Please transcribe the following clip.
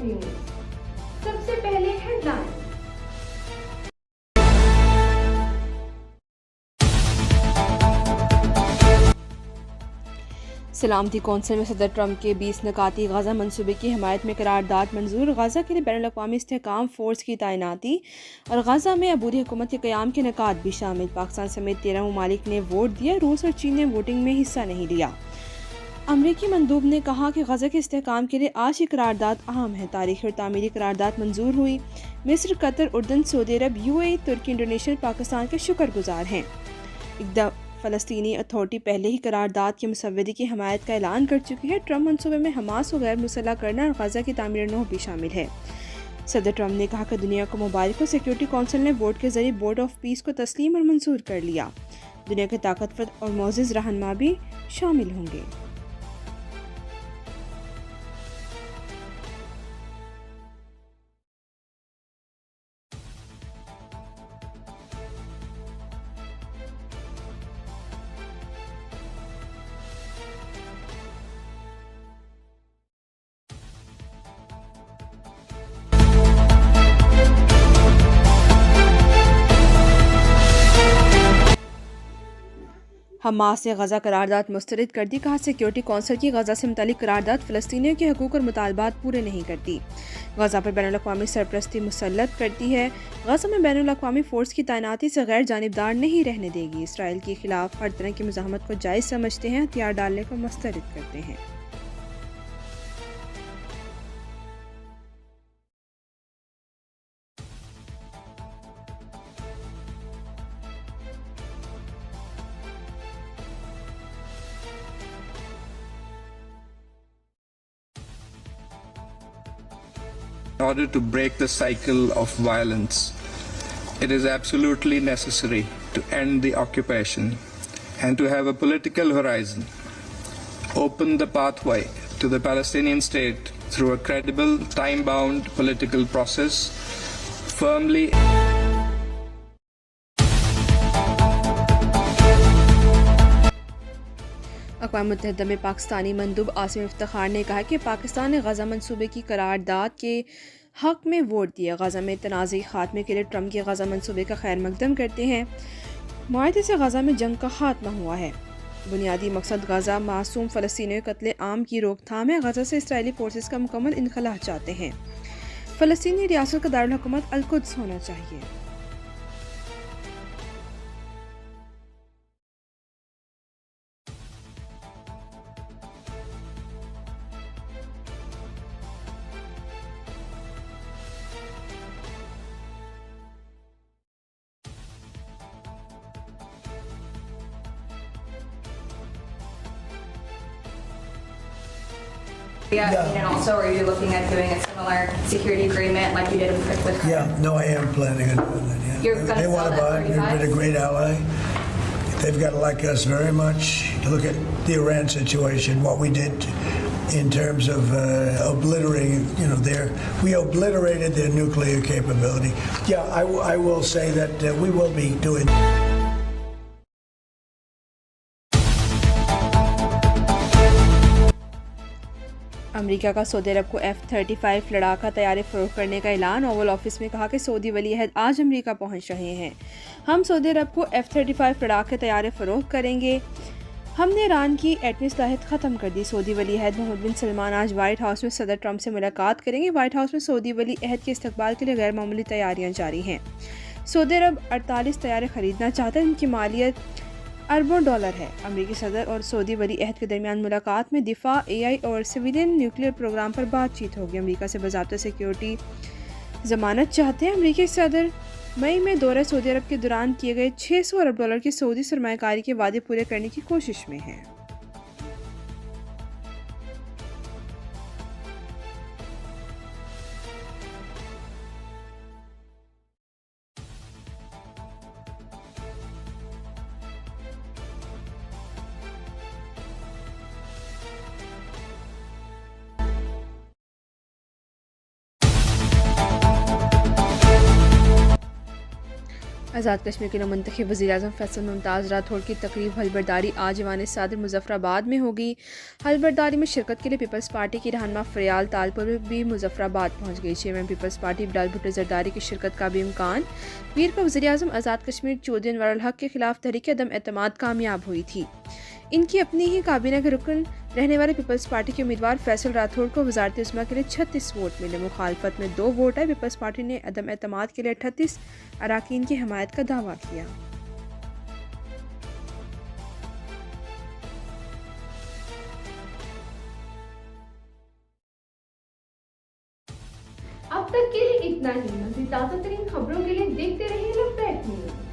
TV news. सबसे पहले headline. सलामती कौंसिल में सदर ट्रंप के 20 नकाती गाजा मंसूबे की हमायत में करारदाद मंजूर। गाजा के लिए बैनुल-अक़वामी इस्तेहकाम फोर्स की तैनाती और गाजा में अबूरी हुकूमत के क़याम के निकात भी शामिल। पाकिस्तान समेत 13 ममालिक ने वोट दिया। रूस और चीन ने वोटिंग में हिस्सा नहीं लिया। अमरीकी मंदूब ने कहा कि गाजा के इस्तेहकाम के लिए आज की करारदाद अहम है। तारीखी और तामीरी करारदाद मंजूर हुई। मिस्र, कतर, उर्दन, सऊदी अरब, UAE, तुर्की, इंडोनेशिया और पाकिस्तान के शुक्रगुजार हैं। फ़लस्तीनी अथॉरिटी पहले ही करारदाद के मुसव्वदे की हमायत का ऐलान कर चुकी है। ट्रंप मनसूबे में हमास को गैर मुसल्लह करना और गाजा की तामीर नौ भी शामिल है। सदर ट्रंप ने कहा कि दुनिया को मोबाइल को सिक्योरिटी कौंसिल ने वोट के जरिए बोर्ड ऑफ पीस को तस्लीम और मंजूर कर लिया। दुनिया के ताकतवर और मोअज़्ज़िज़ रहनुमा भी शामिल होंगे। हमास ने गजा करारदाद मुस्तरद कर दी। कहा सिक्योरिटी कौंसिल की गजा से मुतालिक करारदाद फ़लस्तीनियों के हकूक़ और मुतालबात पूरे नहीं करती। गजा पर बैनुल-अक़वामी सरपरस्ती मुसल्लत करती है। गजा में बैनुल-अक़वामी फ़ोर्स की तैनाती से गैर जानिबदार नहीं रहने देगी। इसराइल के खिलाफ हर तरह की मुज़ाहमत को जायज़ समझते हैं। हथियार डालने को मुस्तरद करते हैं। In order to break the cycle of violence, it is absolutely necessary to end the occupation and to have a political horizon, open the pathway to the Palestinian state through a credible, time-bound political process, firmly अक़वाम मुत्तहिदा में पाकिस्तानी मंदूब आसिम इफ्तिखार ने कहा कि पाकिस्तान ने गजा मंसूबे की करारदाद के हक में वोट दिया। गजा में तनाज़ी खात्मे के लिए ट्रंप के गजा मंसूबे का खैर मकदम करते हैं। मुआहदे से गजा में जंग का खात्मा हुआ है। बुनियादी मकसद गजा मासूम फ़लस्तीनियों के कत्ले आम की रोकथाम है। गजा से इसराइली फोर्सेस का मुकम्मल इनखला चाहते हैं। फ़लस्तीनी रियासत का दारुल हुकूमत अल-कुद्स होना चाहिए। And also, are you looking at doing a similar security agreement like you did with Yeah, no, I am planning on doing that, yeah. You're gonna They sell want to that buy, they've 45? been a great ally. They've got to like us very much. You look at the Iran situation, what we did in terms of obliterating, we obliterated their nuclear capability. Yeah, I will say that we will be doing. America का Saudi अरब को F-35 लड़ाका तैयारी फ़रोख्त करने का ऐलान। Oval office में कहा कि Saudi वली अहद आज अमेरिका पहुंच रहे हैं। हम सऊदी अरब को F-35 लड़ाके तैयारी फ़रोख्त करेंगे। हमने ईरान की एटमी सलाहियत ख़त्म कर दी। सऊदी वली अहद मोहम्मद बिन सलमान आज वाइट हाउस में सदर ट्रंप से मुलाकात करेंगे। वाइट हाउस में सऊदी वली अहद के इस्तकबाल के लिए गैर मामूली तैयारियाँ जारी हैं। सऊदी अरब 48 तैयारे खरीदना चाहता है। इनकी मालियत अरबों डॉलर है। अमेरिकी सदर और सऊदी वली अहद के दरमियान मुलाकात में दिफा, AI और सिविलियन न्यूक्लियर प्रोग्राम पर बातचीत होगी। अमेरिका से बाज़ाब्ता सिक्योरिटी ज़मानत चाहते हैं। अमेरिकी सदर मई में दौरे सऊदी अरब के दौरान किए गए $600 अरब की सऊदी सरमायाकारी के वादे पूरे करने की कोशिश में हैं। आज़ाद कश्मीर के नौमंतखब वज़ीर-ए-आज़म फैसल मुमताज़ राठौड़ की तकरीब हलबरदारी आज ईवान सदर मुजफ्फराबाद में होगी। हलबरदारी में शिरकत के लिए पीपल्स पार्टी की रहनुमा फ़रियाल तालपुर भी मुजफ्फराबाद पहुँच गई। Chairman Peoples Party Bilal Bhutto Zardari की शिरकत का भी इम्कान। पीर को वज़ीर-ए-आज़म आज़ाद कश्मीर चौधरी अनवर अल हक के खिलाफ तहरीक अदम एतमाद कामयाब हुई थी। इनकी अपनी ही काबीना के रुकन रहने वाले पीपल्स पार्टी के उम्मीदवार फैसल राठौड़ को वज़ारत उज़्मा के लिए 36 वोट मिले। मुखालफत में 2 वोट है। पीपल्स पार्टी ने अदम एतमाद के लिए 38 अराकीन की हमायत का दावा किया। अब तक के लिए इतना ही। मज़ीद ताज़ा तरीन खबरों के लिए देखते रहिए लपटेक न्यूज़।